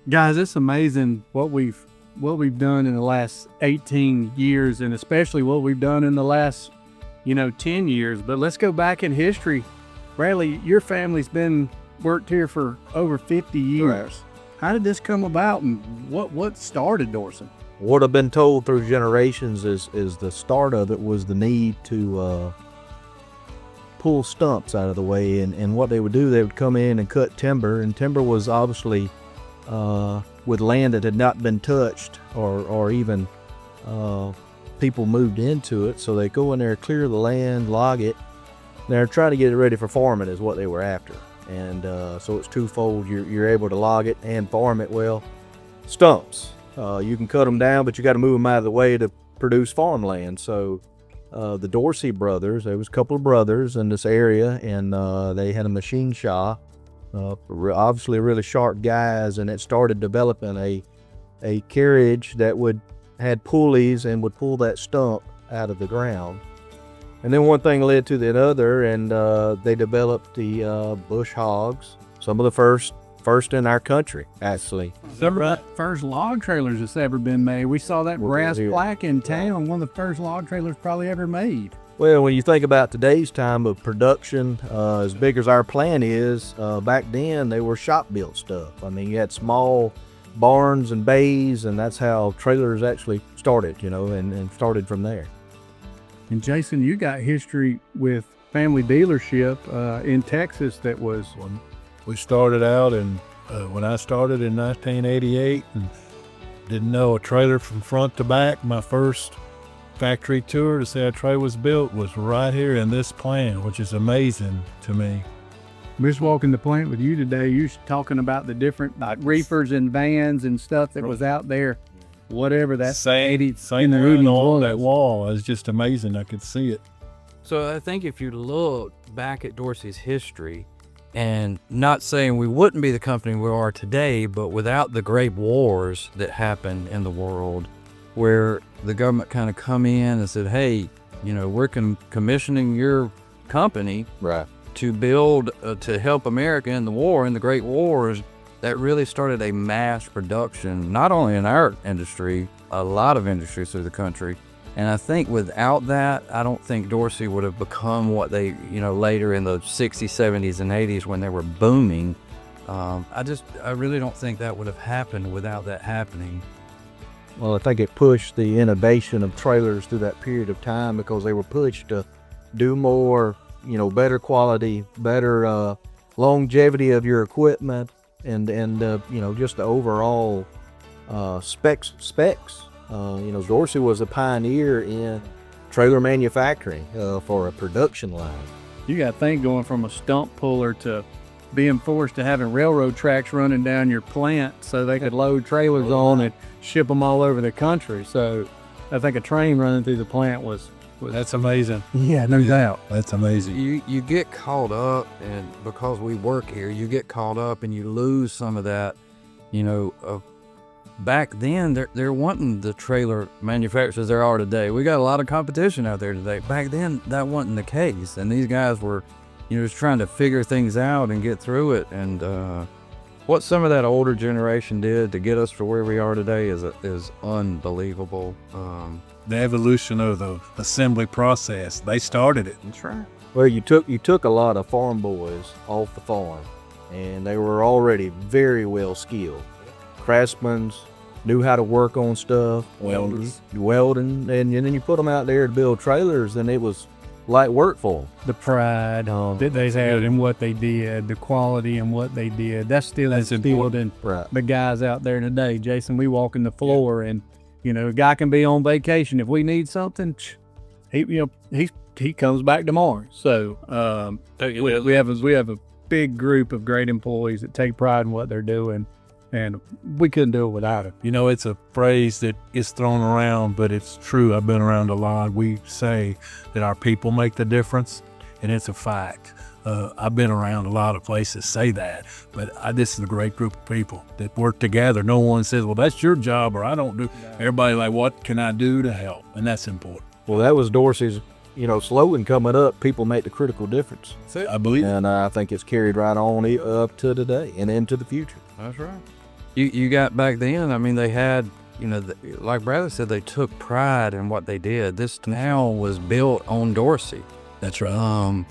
Guys, it's amazing what we've done in the last 18 years, and especially what we've done in the last 10 years. But let's go back in history. Bradley, your family's been worked here for over 50 years. Right. How did this come about, and what started Dorsey? What I've been told through generations is the start of it was the need to pull stumps out of the way, and what they would do, they would come in and cut timber, and timber was obviously with land that had not been touched or even people moved into it, so they go in there, clear the land, log it. They're trying to get it ready for farming is what they were after, and so it's twofold. You're able to log it and farm it. Well, stumps, you can cut them down, but you got to move them out of the way to produce farmland. So the Dorsey brothers, there was a couple of brothers in this area, and they had a machine shop, obviously really sharp guys, and it started developing a carriage that had pulleys and would pull that stump out of the ground. And then one thing led to the other, and they developed the bush hogs, some of the first in our country, actually. The first log trailers that's ever been made. We saw that brass plaque in town, one of the first log trailers probably ever made. Well, when you think about today's time of production, as big as our plant is, back then they were shop-built stuff. I mean, you had small barns and bays, and that's how trailers actually started, and started from there. And Jason, you got history with family dealership in Texas that was... We started out when I started in 1988 and didn't know a trailer from front to back. My first factory tour to see how a trailer was built was right here in this plant, which is amazing to me. We're just walking the plant with you today. You're talking about the different reefers and vans and stuff that was out there. Whatever that same room on that wall is just amazing. I could see it. So I think if you look back at Dorsey's history, and not saying we wouldn't be the company we are today, but without the great wars that happened in the world, where the government kind of come in and said, hey, we're commissioning your company Right. to build, to help America in the war, in the great wars, that really started a mass production, not only in our industry, a lot of industries through the country. And I think without that, I don't think Dorsey would have become what they, later in the 60s, 70s, and 80s when they were booming. I really don't think that would have happened without that happening. Well, I think it pushed the innovation of trailers through that period of time because they were pushed to do more, better quality, better longevity of your equipment, and just the overall specs. Dorsey was a pioneer in trailer manufacturing for a production line. You got to think, going from a stump puller to being forced to having railroad tracks running down your plant so they could load trailers on and ship them all over the country. So I think a train running through the plant was That's amazing. yeah, no doubt. That's amazing. You get caught up, and because we work here, you get caught up and you lose some of that, back then there wasn't the trailer manufacturers there are today. We got a lot of competition out there today. Back then that wasn't the case, and these guys were just trying to figure things out and get through it. And what some of that older generation did to get us to where we are today is unbelievable. The evolution of the assembly process, they started it. That's right. Well, you took a lot of farm boys off the farm, and they were already very well skilled. Craftsmen, knew how to work on stuff. Welding, and then you put them out there to build trailers, and it was light work for them. The pride that they had in what they did, the quality in what they did, that's instilled in the guys out there today. Jason, we walk in the floor, and a guy can be on vacation. If we need something, he comes back tomorrow. So we have a big group of great employees that take pride in what they're doing, and we couldn't do it without it. It's a phrase that gets thrown around, but it's true. I've been around a lot. We say that our people make the difference, and it's a fact. I've been around a lot of places say that, but this is a great group of people that work together. No one says, well, that's your job, or I don't do. Everybody like, what can I do to help? And that's important. Well, that was Dorsey's, slogan coming up. People make the critical difference. I believe. And I think it's carried right on up to today and into the future. That's right. You got back then. I mean, they had, like Bradley said, they took pride in what they did. This town was built on Dorsey. That's right.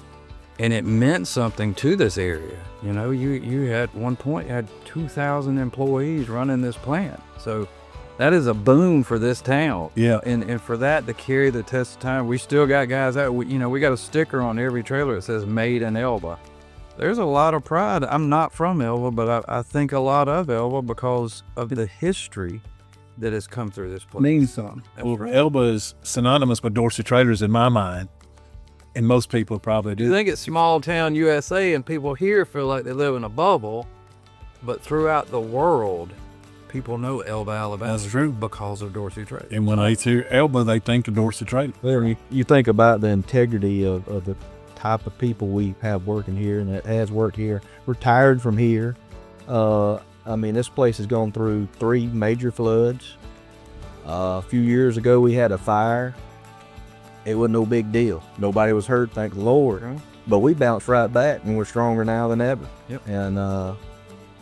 And it meant something to this area. You had one point had 2,000 employees running this plant. So that is a boon for this town. Yeah. And for that to carry the test of time, we still got guys out. We got a sticker on every trailer that says "Made in Elba." There's a lot of pride. I'm not from Elba, but I think a lot of Elba because of the history that has come through this place. Means something. Well, Elba is synonymous with Dorsey trailers in my mind, and most people probably do. You think it's small town USA, and people here feel like they live in a bubble, but throughout the world, people know Elba, Alabama. That's true. Because of Dorsey Trade. And when they hear Elba, they think of Dorsey trailer. Well, you think about the integrity of the type of people we have working here and that has worked here, retired from here. I mean, this place has gone through 3 major floods. A few years ago, we had a fire. It wasn't no big deal. Nobody was hurt, thank the Lord. Okay. But we bounced right back, and we're stronger now than ever. Yep. And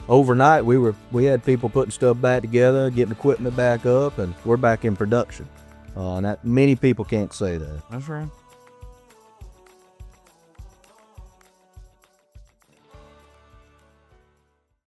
overnight, we had people putting stuff back together, getting equipment back up, and we're back in production. And that many people can't say that. That's right.